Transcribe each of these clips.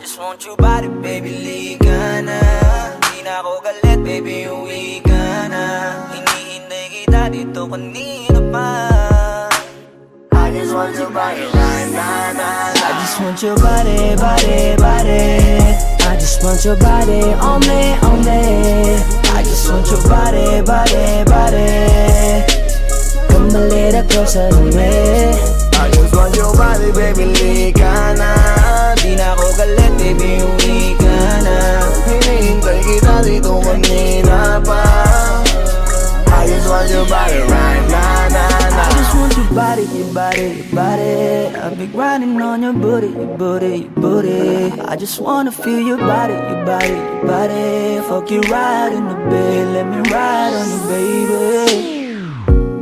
just want your body, baby, liga na. Di na ako galit, baby, uwi ka na. Hinihintay kita dito kanina pa. I just want your body right now. I just want your body, body, body. I just want your body on me, on me. I just want your body, body, body. Come a little closer to me. I just want your body, baby, liga na. Di na ako galit, baby, uwi ka na. Hinihintay kita dito kanina pa. I just want your body right now, I just want your body, your body, your body. I've been grinding on your booty, your booty, your booty. I just wanna feel your body, your body, your body. Fuck you right in the bed, let me ride on you, baby.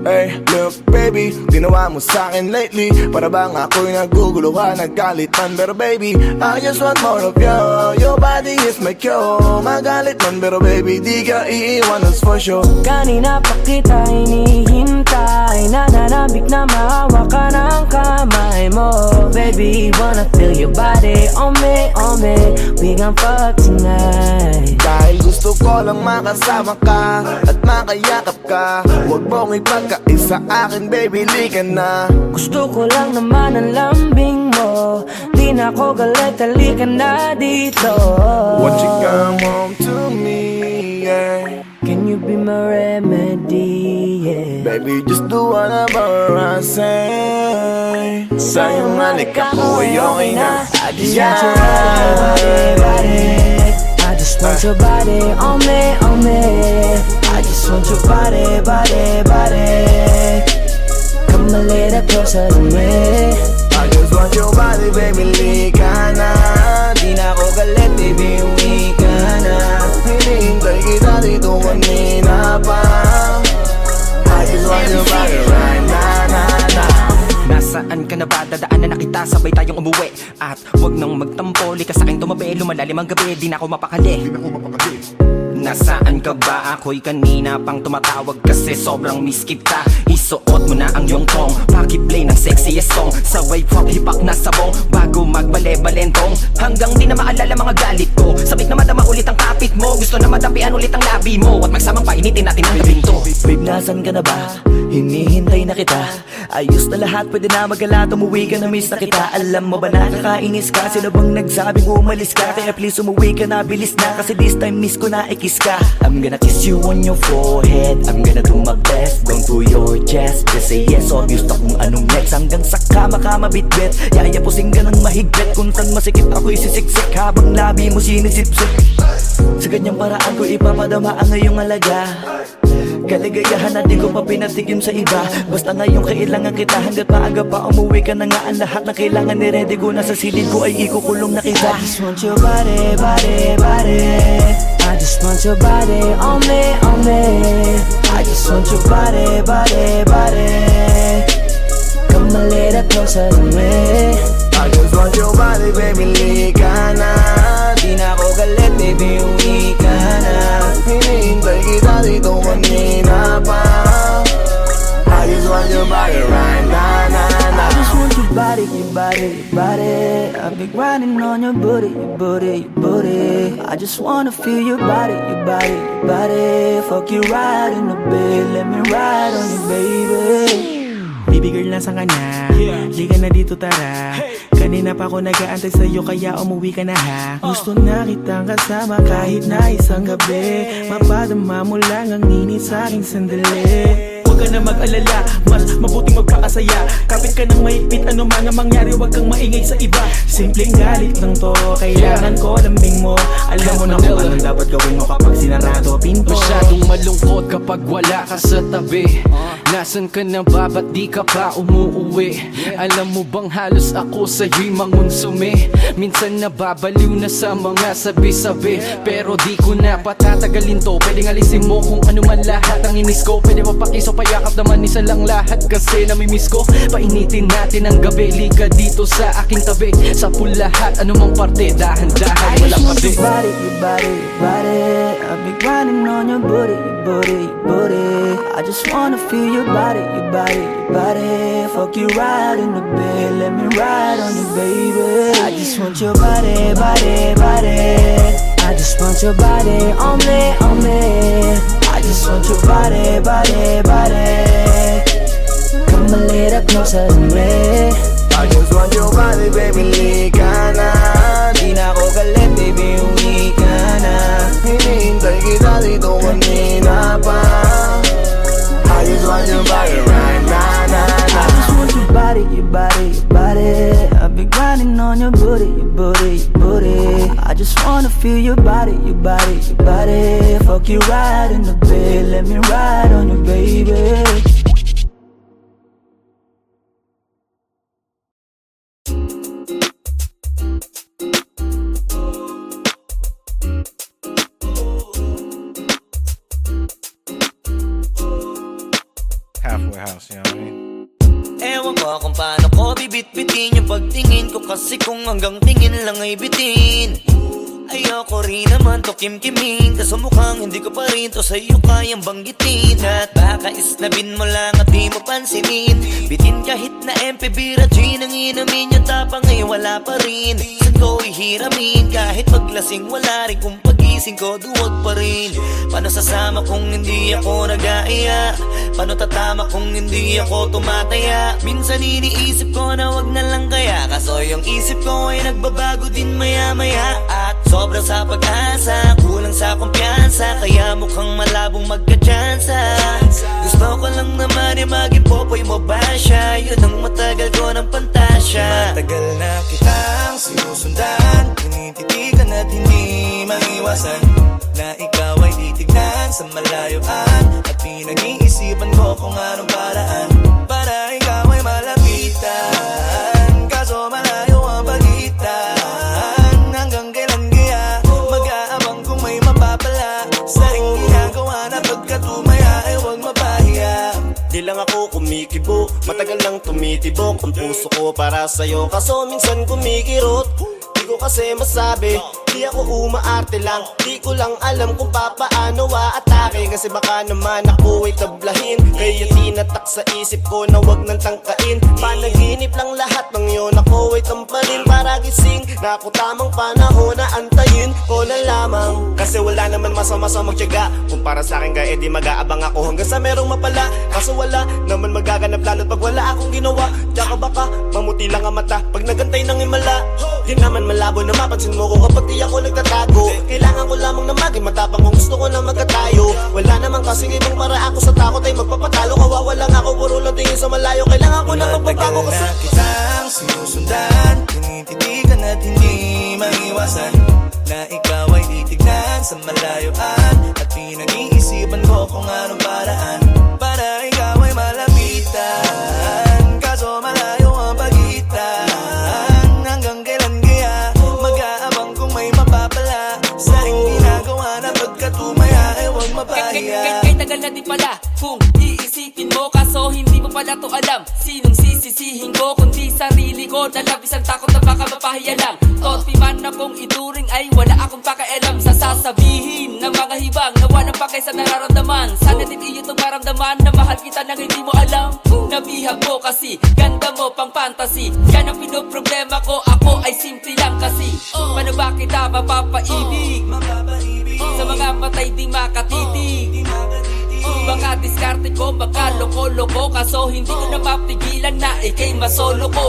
Hey, look baby, ginawa mo sa'kin lately. Para bang ako'y naguguluhan, nagkalitan. Pero baby, I just want more of you. Your body is my cure. Magalit man pero baby, di ka iiwan, that's for sure. Kanina pa kita hinihintay, nananabik na mahawa ka ng kamay mo. Baby, wanna feel your body on me, on me. We gon' fuck tonight. Dahil gusto ko lang makasama ka at makayakap ka. Huwag mong ipagkaisa akin, baby, liga na. Gusto ko lang naman ang lambing mo. Di na ako galit, halika na dito. Won't you come home to me, yeah. Can you be my remedy, yeah. Baby, just do whatever I say. Sa'yong halik ako ay okay na. I just want your body, body. I just want your body on me, on me. I just want your body, body, body. Come a little closer to me. I just want your body, baby, liga na. Di na ako galit, baby, uwi ka na. Hinihintay kita dito kanina pa. I just want your body right now. Nasaan ka na ba? Dadaanan na kita, sabay tayong umuwi. At wag nang magtampo, lika sa'kin tumabi. Lumalalim ang gabi, di na ako mapakali. Nasaan ka ba? Ako'y kanina pang tumatawag kasi sobrang miss kita. Isuot mo na ang iyong tong, pakiplay ng sexiest song. Sabay pop hipak na sabong, bago magbale-balentong. Hanggang di na maalala mga galit ko. Sabik na madama ulit ang kapit mo. Gusto na madapian ulit ang labi mo. At magsamang painitin natin ang labing to. Babe, nasan ka na ba? Hinihintay na kita. Ayos na lahat, pwede na magala. Umuwi ka na, miss na kita. Alam mo ba nakakainis ka? Sino bang nagsabing umalis ka? Kaya please umuwi ka na, bilis na. Kasi this time miss ko na ikis ka. I'm gonna kiss you on your forehead. I'm gonna do my best, down to your chest. Just say yes, obvious na kung anong next. Hanggang sa kama ka mabitbit. Yayapusing ka ng mahigpit. Kung saan masikip ako'y sisiksik. Habang labi mo sinisipsip. Sa ganyang paraan ko ipapadama ang iyong alaga. Kaligayahan na di ko pa pinatikim sa iba. Basta ngayon kailangan kita. Hanggat maaga pa umuwi ka na nga. Ang lahat na kailangan ni-ready ko. Nasa silid ko ay ikukulong na kita. I just want your body, body, body. I just want your body on me, on me. I just want your body, body, body. Come a little closer to me. I just want your body, baby, liga na. Di na ako galit, baby, uwi ka na. Hinihintay kita dito kanina pa. I just want your body right now. I just want your body, your body, your body. I've been grinding on your booty, your booty, your booty. I just wanna feel your body, your body, your body. Fuck you right in the bed, let me ride on you, baby. Baby girl, nasan ka na? Liga na dito, tara. Kanina pa ako nag-aantay sa'yo, kaya umuwi ka na ha. Gusto na kitang kasama kahit na isang gabi. Mapadama mo lang ang init sa'king sandali. Huwag ka na mag-alala, mas mabuting magpakasaya. Kapit ka ng mahigpit, ano man ang mangyari, huwag kang maingay sa iba. Simpleng galit lang to, kailangan ko lambing mo. Alam mo na kung anong dapat gawin mo kapag sinarado pinto. Masyadong malungkot kapag wala ka sa tabi. Nasaan ka na ba? Ba't di ka pa umuuwi? Alam mo bang halos ako sa'yo'y mangunsumi? Minsan nababaliw na sa mga sabi-sabi. Pero di ko na patatagalin to. Pwedeng alisin mo kung ano man lahat ang inis ko. Pwede mapakiso, payakap naman isa lang lahat. Kasi namimiss ko. Painitin natin ang gabi. Liga dito sa aking tabi. Sa pool lahat, anumang parte. Dahan-dahan, walang kabi. Your body, your body, your body. I've been grinding on your booty, your booty, your booty. I just wanna feel your body, your body, your body. Fuck you right in the bed, let me ride on you, baby. I just want your body, body, body. I just want your body on me, on me. I just want your body, body, body. Come a little closer to me. I just want your body, baby, lika na. Di na ako galit, baby, uwi ka na. Hinihintay kita dito kanina pa. I just want your body right now, na, na. I just want your body, your body, your body. I've been grinding on your booty, your booty, your booty. I just wanna feel your body, your body, your body. Fuck you right in the bed, let me ride on you, baby. Halfway house, you know what I mean? Ewan ko kung paano ko bibit-bitin yung pagtingin ko. Kasi kung hanggang tingin lang ay bitin, ayoko rin naman to kim-kimin. Kaso mukhang hindi ko pa rin to sa'yo kayang banggitin. At baka isnabin mo lang at di mo pansinin. Bitin kahit na MP Bira Gin ang inumin yung tapang ay wala pa rin. Saan ko ihiramin kahit paglasing wala rin. Kung pagising ko duwag pa rin. Paano sasama kung hindi ako nag-aaya? Paano tatama kung hindi ako tumataya? Minsan iniisip ko na wag na lang kaya. Kaso yung isip ko ay nagbabago din maya-maya. At sobrang sa pag-asa, kulang sa kumpiyansa, kaya mukhang malabong magka-tsansa. Gusto ko lang naman yung maging popoy mo ba siya? Yun ang matagal ko ng pantasya. Matagal na kitang sinusundan, tinititigan at hindi maiwasan na ikaw ay titignan sa malayuan. At pinag-iisipan ko kung anong paraan para ikaw ay malapitan. Kaso malayo ang pagitan. Hanggang kailan kaya mag-aabang kung may mapapala sa ring ginagawa na pagkatumaya ay huwag mapahiya. Di lang ako kumikibo, matagal lang tumitibok ang puso ko para sa'yo. Kaso minsan kumikirot, di ko kasi masabi. Di ako umaarte lang, di ko lang alam kung papaano atake. Kasi baka naman ako ay tablahin, kaya tinatak sa isip ko na wag nang tangkain. Panaginip lang lahat ng yun, ako ay tamparin para gising. Na ako tamang panahon na antayin ko na lamang. Kasi wala naman masama sa magtiyaga, kung para sa akin ka edi mag-aabang ako hanggang sa merong mapala. Kaso wala naman magaganap lalo't pag wala akong ginawa. Tsaka baka mamuti lang ang mata pag nagantay ng himala. Di naman malabo na mapansin mo ko kapag di ako nagtatago. Kailangan ko lamang na maging matapang kung gusto ko na magkatayo. Wala naman kasing ibang para ako sa takot ay magpapatalo. Kawawa lang ako, puro lang tingin sa malayo. Kailangan ko na magbabago kasi na kitang sinusundan, tinititigan at hindi maiwasan na ikaw ay titignan sa malayuan. At pinag-iisipan ko kung anong paraan para ikaw ay malapitan. Kaso malayo ang pagitan. Hanggang kailan kaya mag-aabang kung may mapapala sa ring ginagawa na pagkatumaya ay huwag mapahiya. Kay tagal na di pala kung iisipin mo, kaso hindi mo pala to alam. Sinong sisisihin ko kundi sarili ko, na labis ang takot na baka mapahiya lang. Toti man akong ituring ay wala akong pakialam sa sasabihin ng mga hibang na walang pakay sa nararamdaman. Sana din iyo itong maramdaman na mahal kita nang hindi mo alam. Nabihag mo kasi, ganda mo pang fantasy. Yan ang pinoproblema ko, ako ay simple lang kasi. Paano ba kita mapapaibig sa mga matay di makatitig? Baka diskarte ko, baka loko-loko, kaso hindi ko na mapigilan na ikay masolo ko.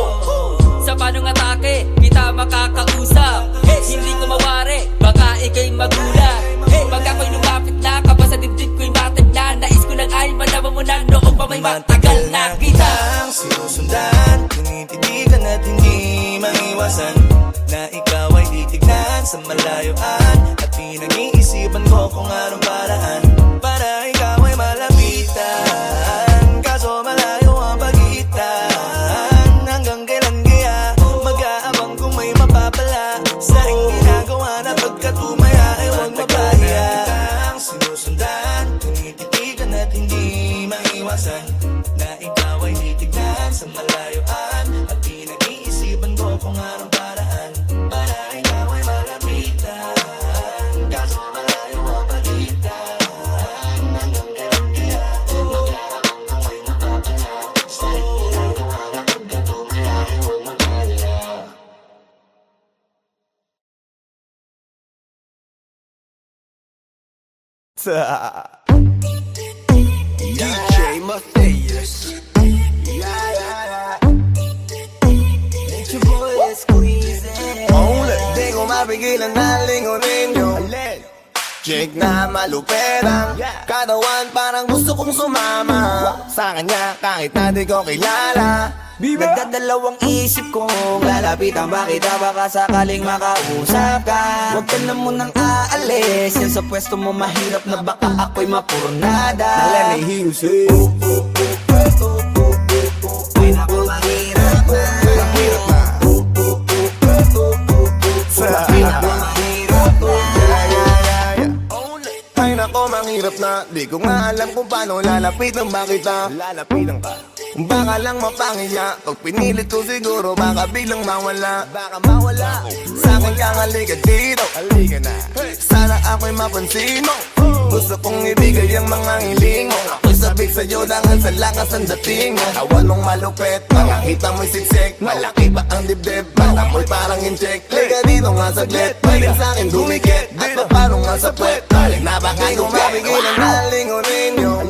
Sa panong atake, kita makakausap. Hindi ko mawari, baka ikay magulat. Pag ako'y lumapit na, kapag sa dibdib ko'y matag na, nais ko lang ay malaman mo na noong pa may matagal na kita. Sinusundan, tinititigan at hindi maiwasan na ikaw ay titignan sa malayuan. At pinag-iisipan ko kung anong paraan para ikaw ay malapitan. Kaso malayo ang pagitan. Hanggang kailan kaya mag-aabang kung may mapapala sa ring ginagawa na pagkatumaya ay huwag mapahiya. Sinusundan, tinititigan at hindi maiwasan na ikaw ay titignan sa malayuan. At pinag-iisipan ko kung anong paraan para ikaw ay malapitan. Kaso malayo ang pagitan. DJ Matthias. It's your boy, Squeeze. Only di ko mapigilan na lingunin yung chick na maluperang katawan, parang gusto kong sumama sa kanya kahit na di ko kilala. Nagdadalawang isip kong lalapitan, bakit baka sakaling makausap ka. Huwag ka na munang aalis, yan sa pwesto mo mahirap na baka ako'y mapurnada. Now let me hear you say Ay naku, mahirap na. mahirap na. Mahirap na. Ay nako, mahirap na. Di ko nga alam kung paano lalapitan ba kita. Lalapitan ka. Baka lang mapangiya. Pag pinilit ko siguro baka biglang mawala. Baka mawala. Sa akin kang halika dito. Halika na. Sana ako'y mapansin mo. Gusto kong ibigay ang mga hiling mo. Ako'y sabik sa'yo dahil sa lakas ang dating mo. Awan mong malupet, makakita mo'y siksik. Malaki ba ang dibdib? Bata mo'y parang incheck. Liga dito nga saglit, pwede sa'kin dumikit. At paano nga sa puwet? Na baka tumapigilan na lingunin yung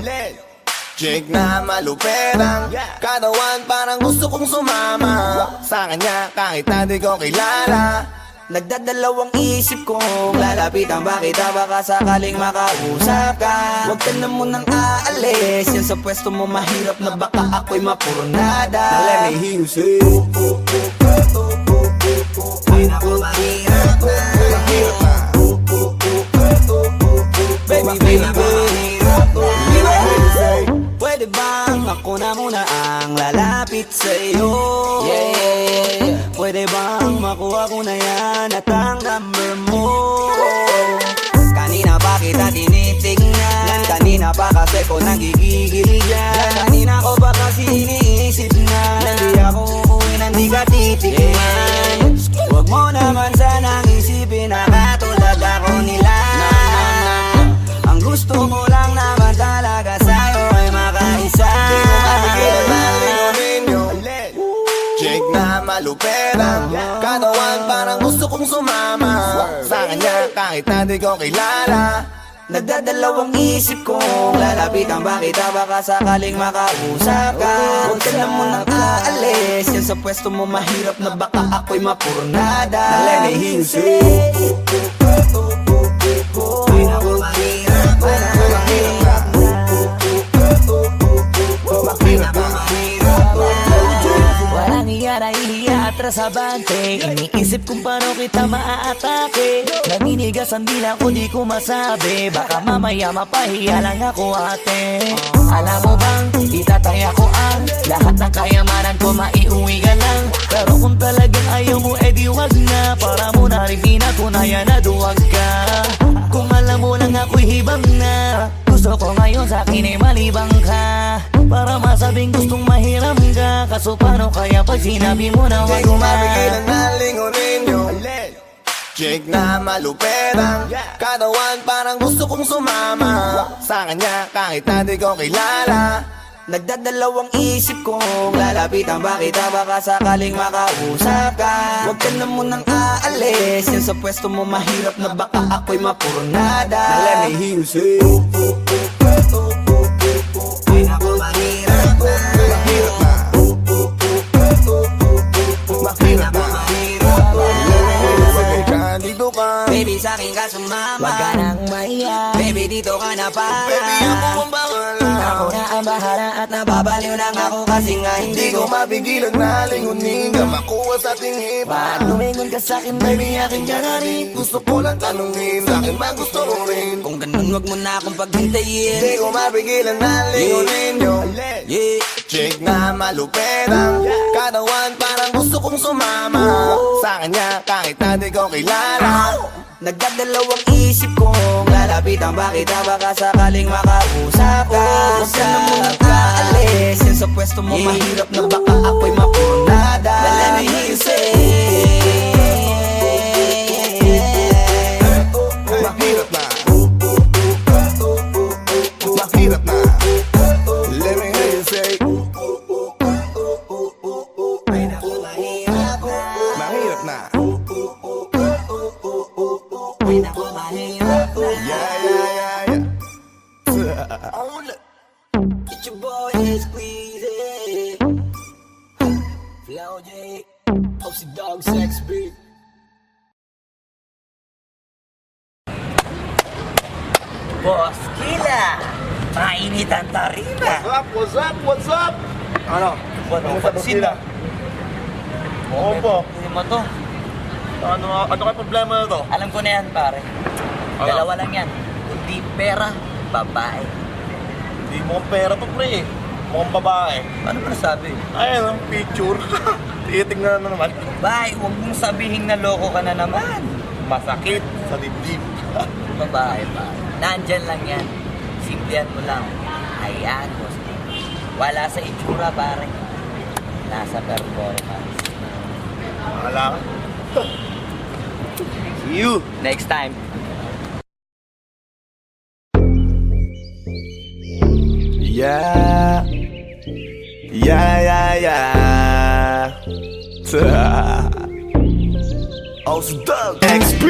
chick na maluperang katawan, parang gusto kong sumama sa kanya kahit na di ko kilala. Nagdadalawang isip kong lalapitan, bakit baka sakaling makausap ka. Huwag ka na munang aalis, yan sa pwesto mo mahirap na baka ako'y mapurnada. Now let me hear you say Ay naku, mahirap na. mahirap na. Baby, pwede bang ako na muna ang lalapit sa'yo? Yeah. Pwede bang makuha ko na yan at ang number mo? Kanina pa kita tinitignan, kanina pa kasi ko nagigigil yan. Kanina ko pa kasi iniisip na hindi ako uuwi nang di ka titignan. Huwag mo naman sanang isipin na katulad ako nila. Ang gusto ko lang naman talaga sa'yo ay makaisa. Di ko mapigilan na lingunin yung chick na maluperang katawan, parang gusto kong sumama sa kanya kahit na di ko kilala. Nagdadalawang isip kong lalapitan, bakit baka sakaling makausap ka. Huwag ka na munang aalis, yan sa pwesto mo mahirap na baka ako'y mapurnada. Now let me hear you say Ay naku, mahirap na. mahirap na. Mahirap na. Walang iya na ihiya atras sa bante. Iniisip kung paano kita maaatake. Naninigas ang dila ko, di ko masabi. Baka mamaya mapahiya lang ako, ate. Alam mo bang, itataya ko ang lahat ng kayamanan ko, maiuwi ka lang. Pero kung talagang ayaw mo, edi wag na. Para mo na rin pinatunayan na duwag ka. Kung alam mo lang ako'y hibang na. Gusto ko ngayon sa akin ay malibang ka. Para masabing gustong mahiram ka. Kaso paano kaya pag sinabi mo na Di wag ko na? mapigilan na lingunin yung chick na maluperang katawan, parang gusto kong sumama sa kanya kahit na di ko kilala. Nagdadalawang isip kong lalapitan, bakit baka sakaling makausap ka. Huwag ka na munang aalis, yan sa pwesto mo mahirap na baka ako'y mapurnada. Now let me hear you say Ay naku, mahirap na. mahirap na. Mahirap na. Sagay ka, dito ka. Baby, sa'kin ka sumama. Wag ka nang maiyak. Baby, dito ka na para. Baby, ako ang bahala. Ako na ang bahala at Nababaliw lang ako kasi nga Hindi hindi ko ko mapigilan na lingunin ka makuha sa tingin. Ba't lumingon ka sa'kin, baby, aking ganarin? Gusto ko lang tanungin, sa akin ba gusto mo rin? Kung ganun, wag mo na akong paghintayin. Di ko mapigilan na lingunin yung Yeah. chick na maluperang katawan, parang gusto kong sumama sa kanya kahit na di ko kilala. Nagdadalawang isip kong lalapitan, bakit baka sakaling makausap ka. Huwag ka na munang aalis, yan sa pwesto mo mahirap na baka ako'y mapurnada. Let me hear you say Mahirap na. Mahirap na. Let me hear you say mahirap na. Ay naku, mahirap na. Yeah, yeah, yeah, yeah. It's your boy, Squeezy. Flow J. Posty Dog Sex Beat. Boss Kila, mainit ang tarima. What's up? Ano? Pansin na. Opo. Hindi mo to. Ano kayo problema na to? Alam ko na yan, pare. Dalawa lang yan. Kundi pera, babae. Hindi mo pera to, pre. Mukhang babae. Ano ba nasabi? Ayun, ang picture. Titingnan na naman. Babae, huwag mong sabihin na loko ka na naman. Masakit sa dibdib. Babae pa. Nandyan lang yan. Simplihan mo lang. Ayan, boss. Wala sa itsura, pare. Nasa performance. Wala ka. See you. Next time. Yeah. Dog XP.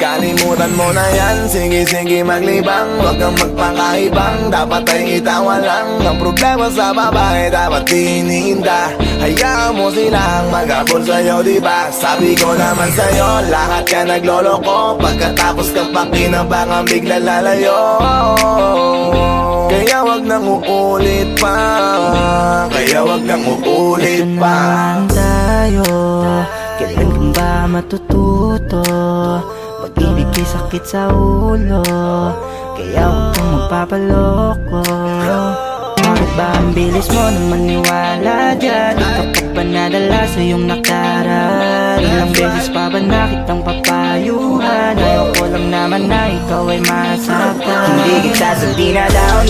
Kalimutan mo na yan, sige maglibang. Huwag kang magpakaibang, dapat ay itawa lang. Ang problema sa babae, dapat tinihinda. Hayaan mo silang mag-abol sa'yo, diba? Sabi ko naman sa'yo, lahat ka nagloloko. Pagkatapos kang pakinabangan, bigla lalayo. Kaya wag nang uulit pa. Kaya wag nang uulit Ito pa. naman tayo, kailan kang ba matututo? Pag-ibig ay sakit sa ulo, kaya huwag kang magpapaloko. Bakit ba ang bilis mo na maniwala dyan? Di ka pa ba nadala sa iyong nakaraan? Ilang beses pa ba nakitang papayuhan? Ayaw ko lang naman na ikaw ay masaktan. Hindi kita sabi na down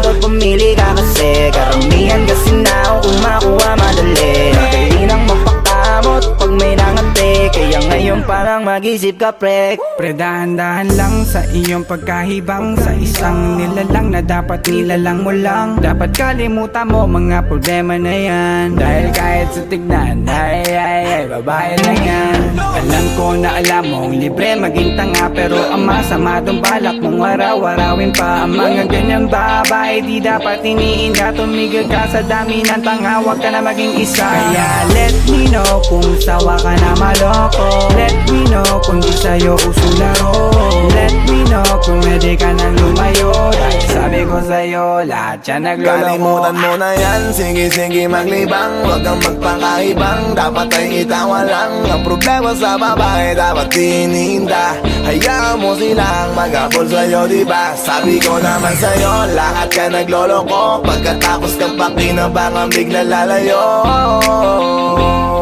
Pag pumili ka kasi karamihan kasi na kung makuha madali. Dali nang magpakamot pag may nangante, kaya ngayon parang mag-isip ka pre. Pre, dahan-dahan lang sa iyong pagkahibang. Sa isang nilalang na dapat nilalang mo lang. Dapat kalimutan mo mga problema na yan. Dahil kahit sa tignan, ay, babae lang yan. Alam ko na alam mong libre maging tanga, pero ang masama dong balak mong araw-arawin pa. Ang mga ganyang babae di dapat iniinda. Tumigil ka sa dami ng tanga, wag ka na maging isa. Kaya let me know kung sawa ka na maloko. Let me know kung di sa'yo uso laro. Let me know kung pwede ka nang lumayo. Dahil sabi ko sa'yo, lahat yan nagloloko. Kalimutan mo na yan, sige maglibang. Huwag kang magpakaibang, dapat ay itawa lang. Ang problema sa babae, dapat tinihinda. Hayaan mo silang mag-abol sa'yo, diba? Sabi ko naman sa'yo, lahat ka nagloloko. Pagkatapos kang pakinabangan, bigla lalayo.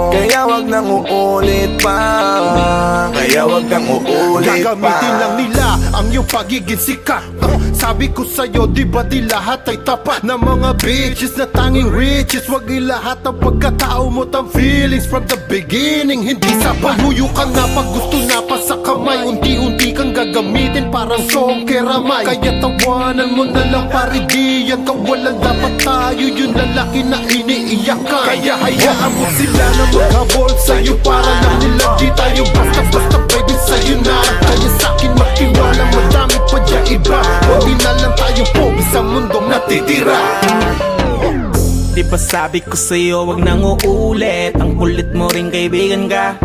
Kaya wag nang uulit pa. Kaya wag nang uulit pa. Gagamitin lang nila ang iyong pagiging sikat. Sabi ko sa'yo, di ba di lahat ay tapat na mga bitches na tanging riches. Wag ilahat ang pagkatao mo tang feelings from the beginning. Hindi sapat, huyo ka na pag gusto na pa sa kamay. Unti-unti kang gagamitin parang song keramay. Kaya tawanan mo na lang pare, di yan kawalan. Dapat tayo yung lalaki na iniiyakan. Kaya hayaan mo sila na maghabol sa'yo, para lang nila di tayo basta-basta baby sa'yo na. Kaya sa'kin magtiwala, madami pa dyan iba. Huwag na lang tayong pogi sa mundong natitira. Di ba sabi ko sa'yo wag nang uulit? Ang kulit mo rin kaibigan ka.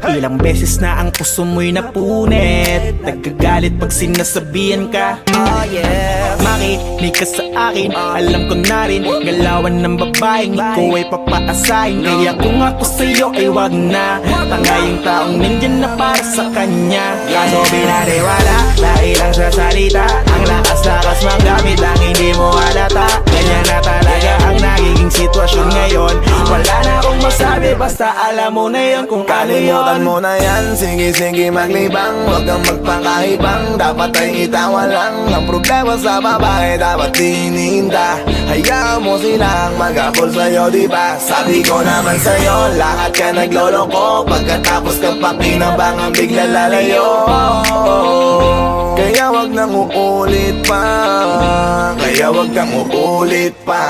Ilang beses na ang puso mo'y napunit. Nagkagalit pag sinasabihan ka. Oh yeah, makinig ka sa akin. Alam ko na rin galawan ng babaeng ikaw ay papaasahin. Kaya kung ako sa'yo ay wag na. Tanga yung taong nandyan na para sa kanya. Kaso binariwala dahil lang sa salita. Ang lakas-lakas magamit lang hindi mo halata. Ganyan na talaga ang nagiging sitwasyon ngayon. Wala na akong masabi, basta alam mo na yan kung ano yun. Kalimutan mo na yan, sige maglibang. Huwag kang magpakaibang, dapat ay itawa lang. Ang problema sa babae, dapat tinihinda. Hayaan mo silang mag-abol sa'yo, diba? Sabi ko naman sa'yo, lahat ka nagloloko. Pagkatapos kang pakinabangan, bigla lalayo. Kaya wag nang uulit pa. Kaya wag nang uulit pa.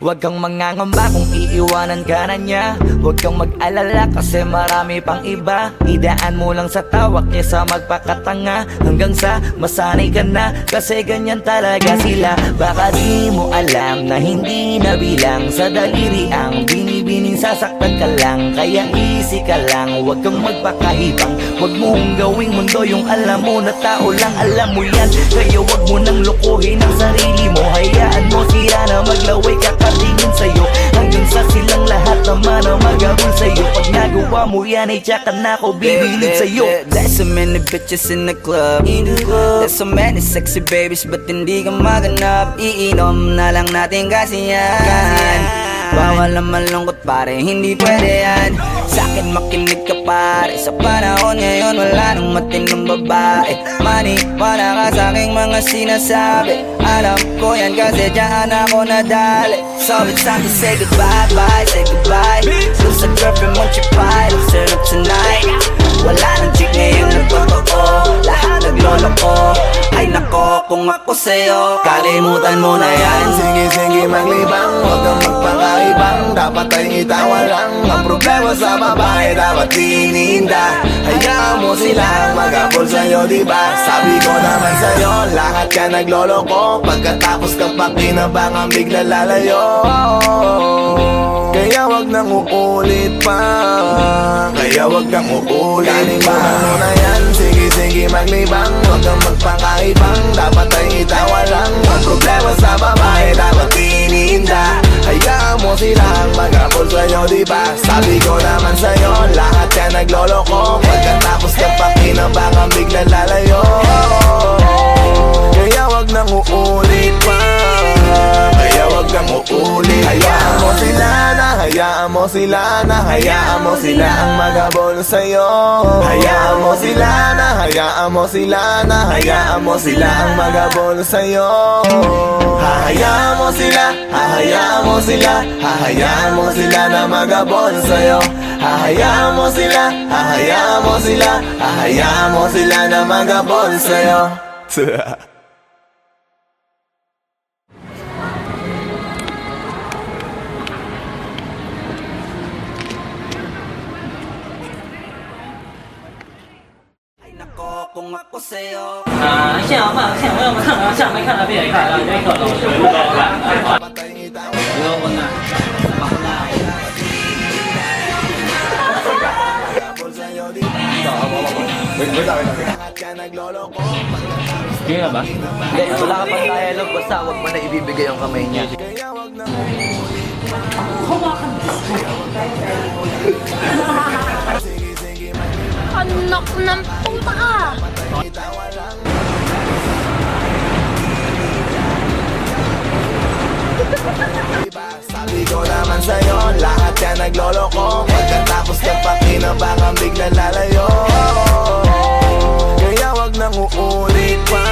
Huwag kang mangangamba kung iiwanan ka na niya. Huwag kang mag-alala kasi marami pang iba. Idaan mo lang sa tawak niya sa magpakatanga, hanggang sa masanay ka na, kasi ganyan talaga sila. Baka di mo alam na hindi na bilang sa daliri ang binibining sasaktan ka lang. Kaya easy ka lang, huwag kang magpakahibang. Huwag mong gawing mundo yung alam mo na tao lang alam mo yan. Kaya huwag mo nang lokohin ang sarili mo. Hayaan mo sila na maglaway kakatingin sa'yo, hanggang sa silang lahat naman ang magawin sa'yo. Pag nagawa mo yan ay tsaka na ako bibilid sa'yo. There's so many bitches in the club. There's so many sexy babies, but hindi ka maganap. Iinom na lang natin kasi yan. Bawal na malungkot pare, hindi pwede yan. Sa'kin makinig ka pare, sa panahon ngayon wala nang matinong babae. Maniwala ka sa'king mga sinasabi, alam ko yan kasi dyan ako nadali. So it's time to say goodbye, bye, say goodbye. Dun sa girlfriend mo chipay, let's turn up tonight. Wala nang chick ngayon nagtotoo, lahat naglolo ko. Ay nako, kung ako sa'yo, kalimutan mo na yan. Sige, sige, maglibang, huwag kang magpakaibang. Dapat ay itawa lang ang problema sa babae, dapat tininda. Hayaan mo silang mag-apol sa'yo, diba? Sabi ko naman sa'yo, lahat ka nagloloko. Pagkatapos kang pakinabangan, bigla lalayo. Kaya wag nang uulit pa, kaya wag kang uulit. Kalimutan mo na yan, sige, sige, maglibang. Huwag kang magpakaibang, dapat ay itawa lang ang problema sa babae, dapat tininda. Hayaan mo silang mag-apol sa'yo, diba? Sabi ko naman sa'yo, lahat ka nagloloko. Pagkatapos kang pakinabangan, bigla lalayo. Kaya wag nang uulit pa, kaya wag kang uulit. Hayaan mo sila na, hayaan mo sila na, hayaan mo sila ang maghabol sa'yo. Hayaan mo sila na, hayaan mo sila na, hayaan mo sila ang maghabol sa'yo. Hahayaan mo sila, hahayaan mo sila, hahayaan mo sila na maghabol sa'yo. Hahayaan mo sila, hahayaan mo sila, hahayaan mo sila na maghabol sa'yo. Kung ako sa'yo, 像没看到别人看到，因为可能是不高看。 Hindi, wala ka pang dialogue, basta wag mo na ibibigay ang kamay niya. Anak ng puta ka! Sabi ko naman sa'yo, lahat ka nagloloko. Pagkatapos kang pakinabangan, bigla lalayo. Kaya wag nang uulit pa,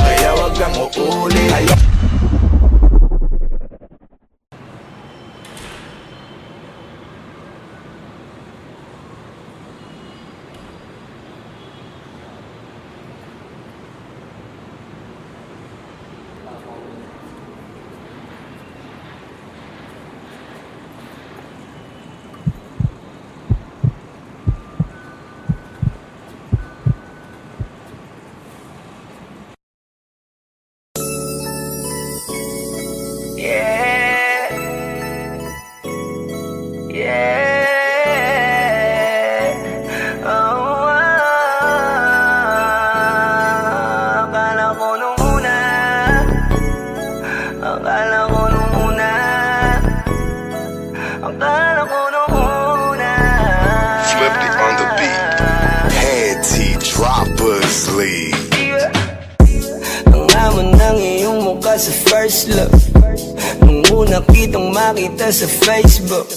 kaya wag kang uulit. Sa first look, nung una kitang makita sa Facebook,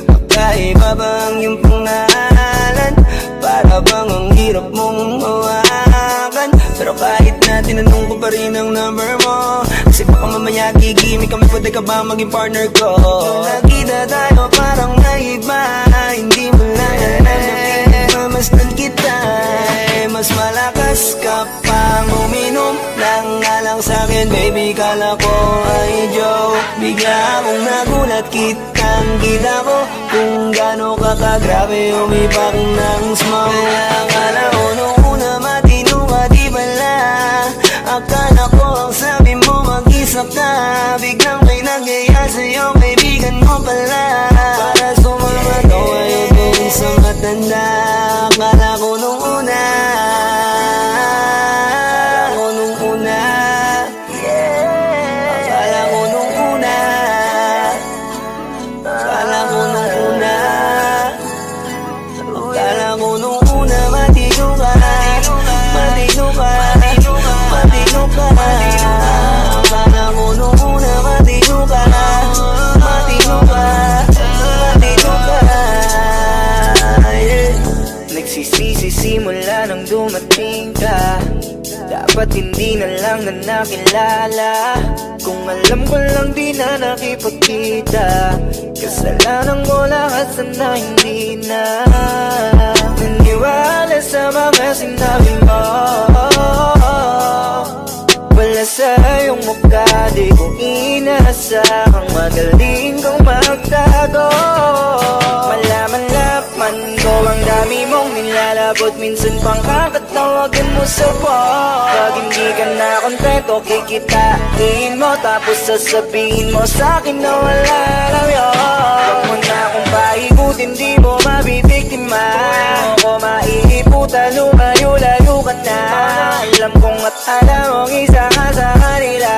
kakaiba ba ang iyong pangalan? Para bang ang hirap mong mawakan? Pero kahit na tinanong ko pa rin ang number mo, kasi baka mamaya gigimik kami, pwede ka ba maging partner ko? Nakita tayo parang naiba, hindi mo lang alam na mamasdan kita. Mas malakas ka pang uminom, nang alang sa'kin baby, kala ko ay joke. Bigla akong nagulat, kitang-kita ko kung gaano ka kagrabe umipak ng smoke. Kaya akala ko nung una matino ka, di bala. Akala ko ang sabi mo mag-isa ka, biglang pinagaya sa'yo, kaibigan mo pala. Para sumama ko ngayon kung sa matanda. Akala ko nung una, simula nang dumating ka, dapat hindi na lang na nakilala. Kung alam ko lang di na nakipagkita, kasalanan ko lahat, sana hindi na naniwala sa mga sinabi mo. Wala sa iyong mukha, di ko inasahang magaling kang magtago. Malaman-laman ko ang dami mong nilalabot, minsan pang kakatawagan mo sa phone. Pag hindi ka na kontento, kikitain mo, tapos sasabihin mo sa'kin na wala lang yun. Huwag mo na akong paikutin, di mo mabibiktima. Huwag mo maiiputan, lumayo-layo ka na. Alam kong at alam mong isa ka sa kanila,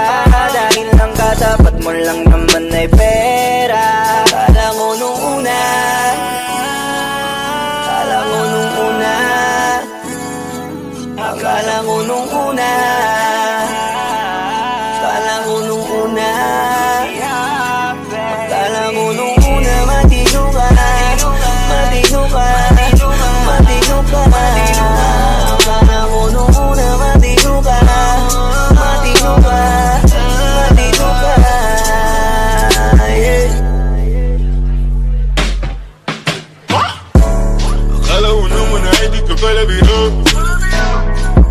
dahil lang katapat mo lang naman ay pera. Akala ko nung una, akala ko nung una, akala ko nung una, akala ko nung una, akala ko nung una, matino ka, matino ka, matino ka. Akala ko nung una, matino ka, matino ka, matino ka, yeah. Akala ko naman ay di ka pala biro,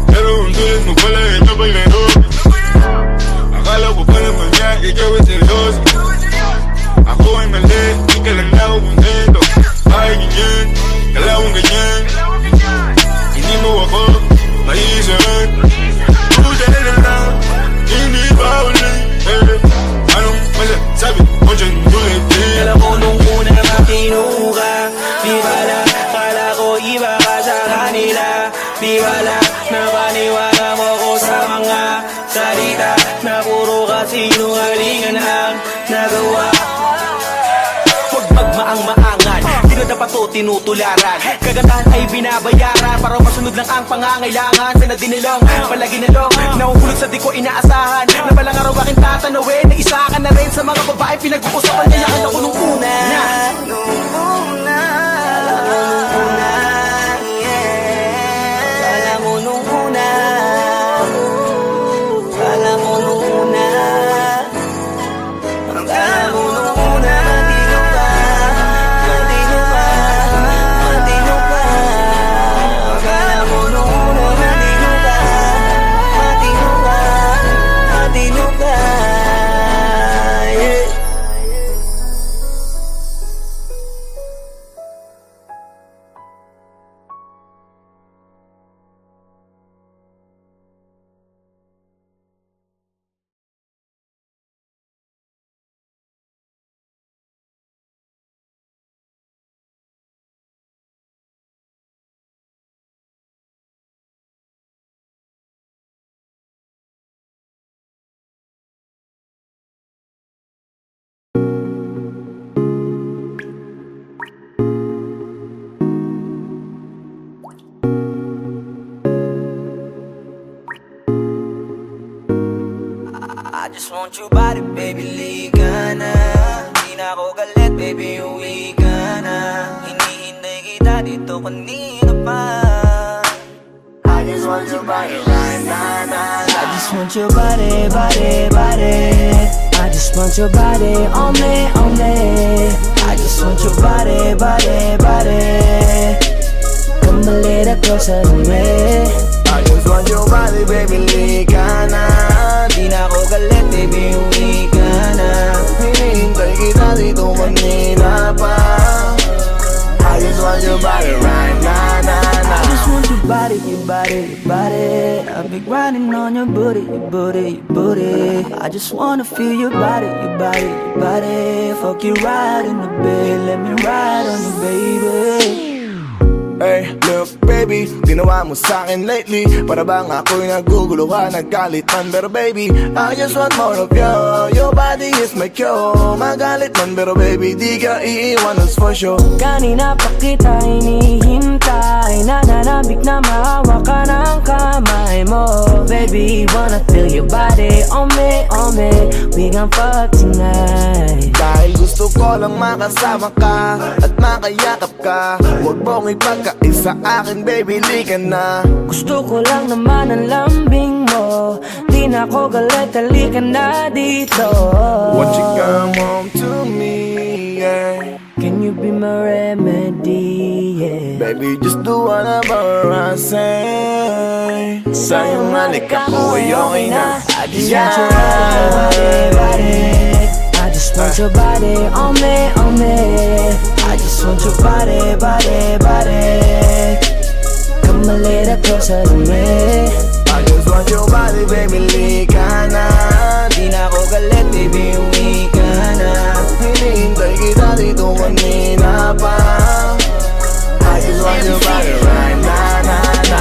pero ang tulad mo pala ito paglaro. Akala ko pa naman nga ikaw ay seryoso, ako ay mali, di ka lang na ako kontento. Ay ganyan, kalawang ganyan, hindi mo ako maiisahan. Puta na lang, hindi pa ulit. Anong masasabi mo dyan ulit? Alam ko nung una matino ka, di bala, kala ko iba ka sa kanila. Di bala, napaniwala mo ko sa mga salita na puro kasinungalingan ang nagawa. Huwag magmaang-maangan, di na dapat to tinutularan. Kagandahan ay binabayaran para masunod lang ang pangangailangan. Sana dinilong, palagi nalong, nahuhulog sa di ko inaasahan. Na balang araw aking tatanawin, na isa ka na rin sa mga babae pinag-uusapan. Kaya ka ako nung una, nung una, akala ko nung una, yeah. Akala ko nung una, akala ko nung una, akala ko nung una, matino ka, matino ka, matino ka. Akala ko nung una, matino ka, matino ka, matino ka, yeah. I just want your body, baby, liga na. Di na ako galit, baby, uwi ka na. Hinihintay kita dito kanina pa. I just want your body, right now. I just want your body, body, body. I just want your body, on me, on me. I just want your body, body, body. Come a little closer to me. I just want your body, baby, liga na. Di na ako galit, baby, uwi ka na. be grinding on your booty, your booty, your booty. I just wanna feel your body, your body, your body. Fuck you right in the bed, let me ride on you, baby. Hey, look baby, ginawa mo sa'kin lately para bang ako'y naguguluhan, nagkalitan. Pero baby, I just want more of you. Your body is my cure. Magalit man pero baby, di ka iiwan, that's for sure. Kanina pa kita hinihintay, nananabik na mahawak ka ng kamay mo. Baby, wanna feel your body on me, on me. We gon' fuck tonight. Dahil gusto ko lang makasama ka at makayakap ka. Huwag mong ipagkaisa akin baby, lika na. Gusto ko lang naman ang lambing mo. Di na ako galit, halika na dito. Won't you come home to me, yeah. Can you be my remedy, yeah. Baby, just do whatever I say. Sa'yo malik ako ay okay na. I just want your body. I just want your body on me, on me. I just want your body, body, body. Come a little closer to me. I just want your body, baby, lika na. Di na ako galit, baby, uwi ka na. Hinihintay kita dito kanina pa. I just want your body right na, na, na.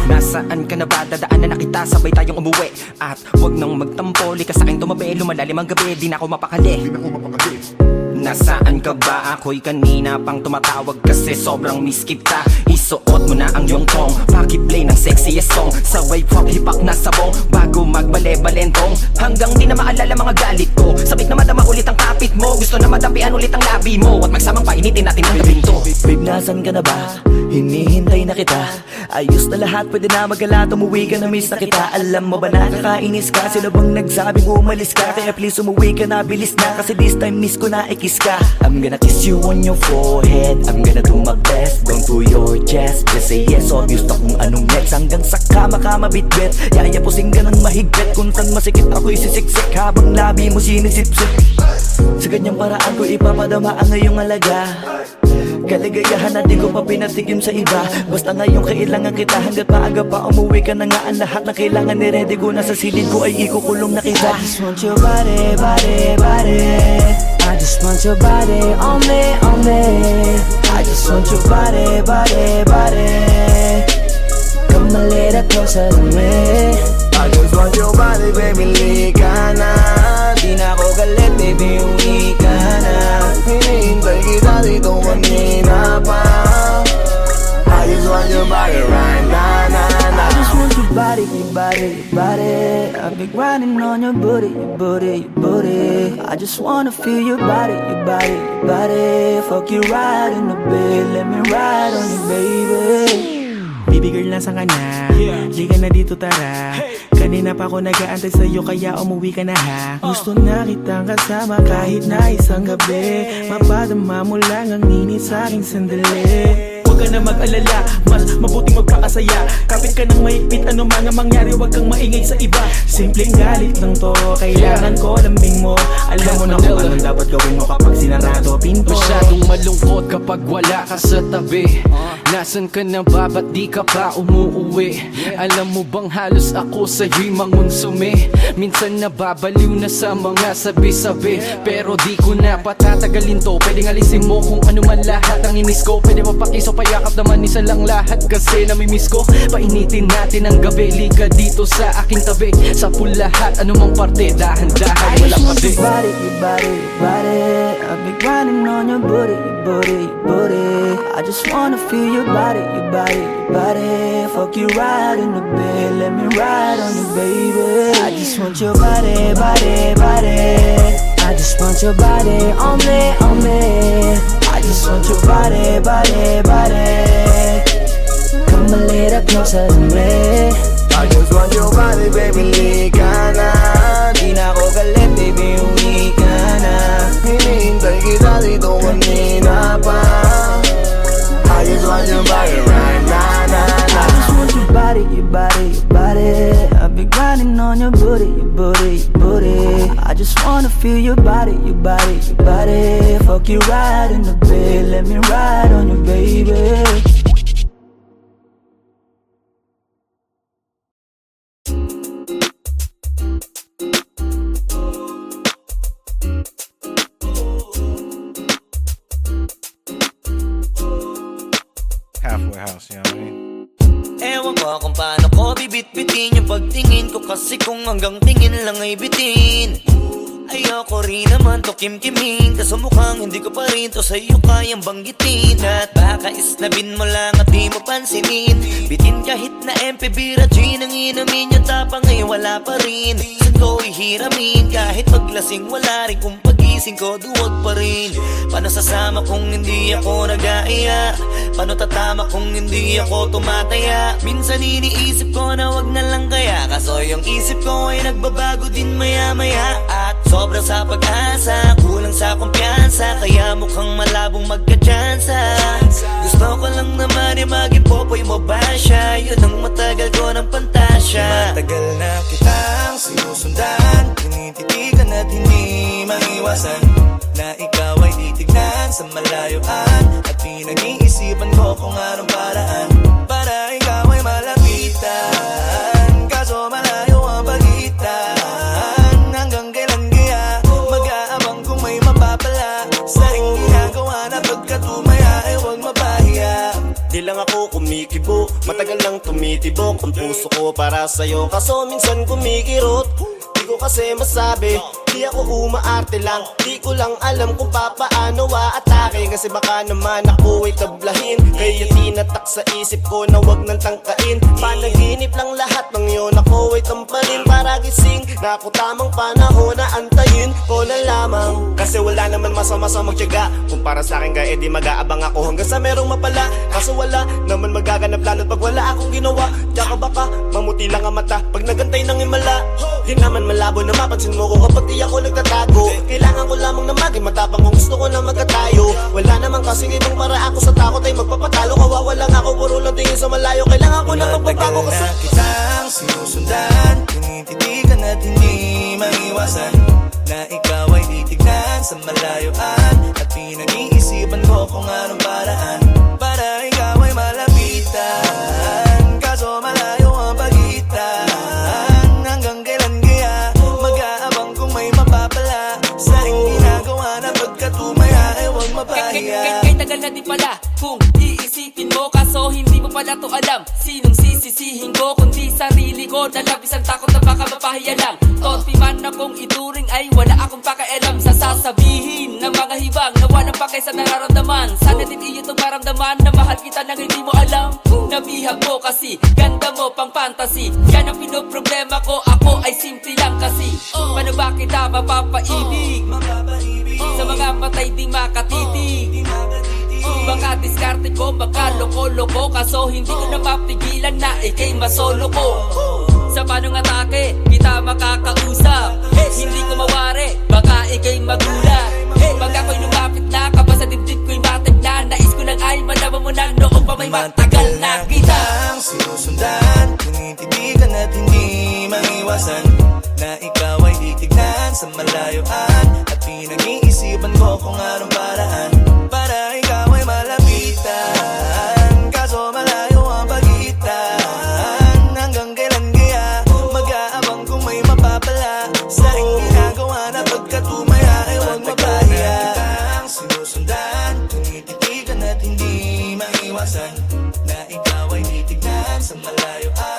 Nasaan ka na ba? Dadaanan na kita, sabay tayong umuwi. At wag nang magtampo, lika sa'king tumabi. Lumalalim ang gabi, di na ako mapakali. Nasaan ka ba? Ako'y kanina pang tumatawag kasi sobrang miss kita. Isuot mo na ang iyong tong, pakiplay ng sexiest song. Saway pop hipak na sabong, bago magbale-balentong. Hanggang di na maalala mga galit ko. Sabik na madama ulit ang kapit mo. Gusto na madampian ulit ang labi mo. At magsamang painitin natin ang gabing to. Babe, nasan ka na ba? Hinihintay na kita. Ayos na lahat, pwede na magala. Umuwi ka na, miss na kita. Alam mo ba nakakainis ka? Sino bang nagsabing umalis ka? Kaya please umuwi ka na, bilis na. Kasi this time miss ko na ikis ka. I'm gonna kiss you on your forehead. I'm gonna do my best, down to your chest. Just say yes, obvious na kung anong next. Hanggang sa kama ka mabitbit. Yayapusing ka ng mahigpit. Kung saan masikip ako'y sisiksik. Habang labi mo sinisipsip. Sa ganyang paraan ko ipapadama ang ngayong alaga. Kaligayahan na di ko pa pinatigim sa iba. Basta ngayon kailangan kita. Hanggat maaga pa umuwi ka na nga. Ang lahat na kailangan ni-ready ko na sa silid ko ay ikukulong na kita. I just want your body, body, body. I just want your body on me, on me. I just want your body, body, body. Come a little closer to me. I just want your body, baby, lika na. Di na ako galit, baby, uwi ka na. Hinihintay kita dito kanina pa. I just want your body right na, na, na. I just want your body, your body, your body. I've been grinding on your booty, your booty, your booty. I just wanna feel your body, your body, your body. Fuck you right in the bed, let me ride on you, baby. Baby girl, nasan ka na? Liga na dito, tara. Kanina pa ako nag-aantay sa'yo, kaya umuwi ka na ha. Gusto na kitang kasama kahit na isang gabi. Mapadama mo lang ang init sa'king sandali. Huwag ka na mag-alala, mas mabuting magpakasaya. Kapit ka ng mahigpit, ano mga mangyari, huwag kang maingay sa iba. Simpleng galit lang to, kailangan ko lambing mo. Alam mo na kung anong dapat gawin mo kapag sinarado pinto. Masyadong malungkot kapag wala ka sa tabi. Nasaan ka na ba? Ba't di ka pa umuuwi? Alam mo bang halos ako sa'yo'y mangunsumi? Minsan nababaliw na sa mga sabi-sabi. Pero di ko na patatagalin to. Pwedeng alisin mo kung ano man lahat ang inis ko. Pwede mapakiso, payakap naman isa lang lahat. Kasi namimiss ko. Painitin natin ang gabi. Liga dito sa aking tabi. Sa pool lahat, anumang parte. Dahan-dahan, walang pati. Your body, your body, your body. I've been grinding on your booty, your booty, your booty. I just wanna feel your body, your body, your body. Fuck you right in the bed, let me ride on you, baby. I just want your body, body, body. I just want your body on me, on me. I just want your body, body, body. Come a little closer to me. I just want your body, baby, lika na. Di na ako galit, baby, uwi ka na. Hinihintay kita dito kanina pa. I just want your body right na, na, na. I just want your body, your body, your body. I've been grinding on your booty, your booty, your booty. I just wanna feel your body, your body, your body. Fuck you right in the bed, let me ride on you, baby. ko kung paano ko bibit-bitin yung pagtingin ko. Kasi kung hanggang tingin lang ay bitin, ayoko rin naman to kim-kimin. Kaso mukhang hindi ko pa rin to sa'yo kayang banggitin. At baka isnabin mo lang at di mo pansinin. Bitin kahit na MP Bira Gin ang inumin, yung tapang ay wala pa rin. Saan ko ihiramin? Kahit paglasing wala rin, kung pagising ko duwag pa rin. Paano sasama kung hindi ako nag-aaya? Paano tatama kung hindi ako tumataya? Minsan iniisip ko na wag na lang kaya, kaso yung isip ko ay nagbabago din maya-maya. At sobra sa pag-asa, kulang sa kumpiyansa, kaya mukhang malabong magka-tsansa. Gusto ko lang naman ay maging popoy mo ba siya? Yun ang matagal ko ng pantasya. Matagal na kitang sinusundan, tinititigan at hindi maiwasan na ikaw ay titignan sa malayuan. At pinag-iisipan ko kung anong paraan para ikaw ay malapitan. Kaso malayo ang pagitan, hanggang kailan kaya mag-aabang kung may mapapala sa iyong ginagawa na pagkatumaya ay huwag mapahiya. Di lang ako kumikibo, matagal lang tumitibok ang puso ko para sa'yo. Kaso minsan kumikirot, di ko kasi masabi. Di ako umaarte lang, di ko lang alam kung papaano atake. Kasi baka naman ako ay tablahin, kaya tinatak sa isip ko na wag nang tangkain. Panaginip lang lahat ng yun, ako ay tampalin para gising na ako tamang panahon na antayin ko na lamang. Kasi wala naman masama sa magtiyaga, kung para sa akin kaya di mag-aabang ako hanggang sa merong mapala. Kaso wala naman magaganap lalo't pag wala akong ginawa. Tsaka baka mamuti lang ang mata pag nagantay ng himala. Di naman malabo na mapansin mo ko kapag di ako nagtatago. Kailangan ko lamang na maging matapang kung gusto ko na magkatayo. Wala naman kasing ibang para ako sa takot ay magpapatalo. Kawawa lang ako, puro lang tingin sa malayo. Kailangan ko na magbabago kasi na kitang sinusundan, tinititigan at hindi maiwasan na ikaw ay titignan sa malayuan. At pinag-iisipan ko kung anong paraan para ikaw ay malapitan. Kaso malayo ang pagitan, hanggang kailan kaya mag-aabang kung may mapapala sa iyong ginagawa na pagkatumaya ay huwag mapahiya. Kay tagal na di pala kung iisipin mo, kaso hindi mo pala to alam. Sinong sisisihin ko kundi sarili ko, na labis ang takot na baka mapahiya lang. Tonti man akong ituring ay wala akong pakialam sa sasabihin ng mga hibang na walang pakay sa nararamdaman. Sana din iyo itong maramdaman na mahal kita nang hindi mo alam. Nabihag mo kasi, ganda mo pang fantasy. Yan ang pinoproblema ko, ako ay simple lang kasi. Paano ba kita mapapaibig sa mga matay di makatitig? Baka diskarte ko, baka loko-loko, kaso hindi ko na mapigilan na ikay masolo ko. Sa panong atake, kita makakausap. Hindi ko mawari, baka ikay magulat. Pag ako'y lumapit na, kapag sa dibdib ko'y matig na, nais ko lang ay malaman mo na noong pa may matagal na kita. Sinusundan, tinititigan at hindi maiwasan na ikaw ay titignan sa malayuan. At pinag-iisipan ko kung anong paraan para ikaw ay malapitan. Kaso malayo ang pagitan, hanggang kailan kaya mag-aabang kung may mapapala sa iyong ginagawa na pagkatumaya ay huwag mapahiya. Sinusundan, tinititigan at hindi maiwasan na ikaw ay titignan sa malayuan.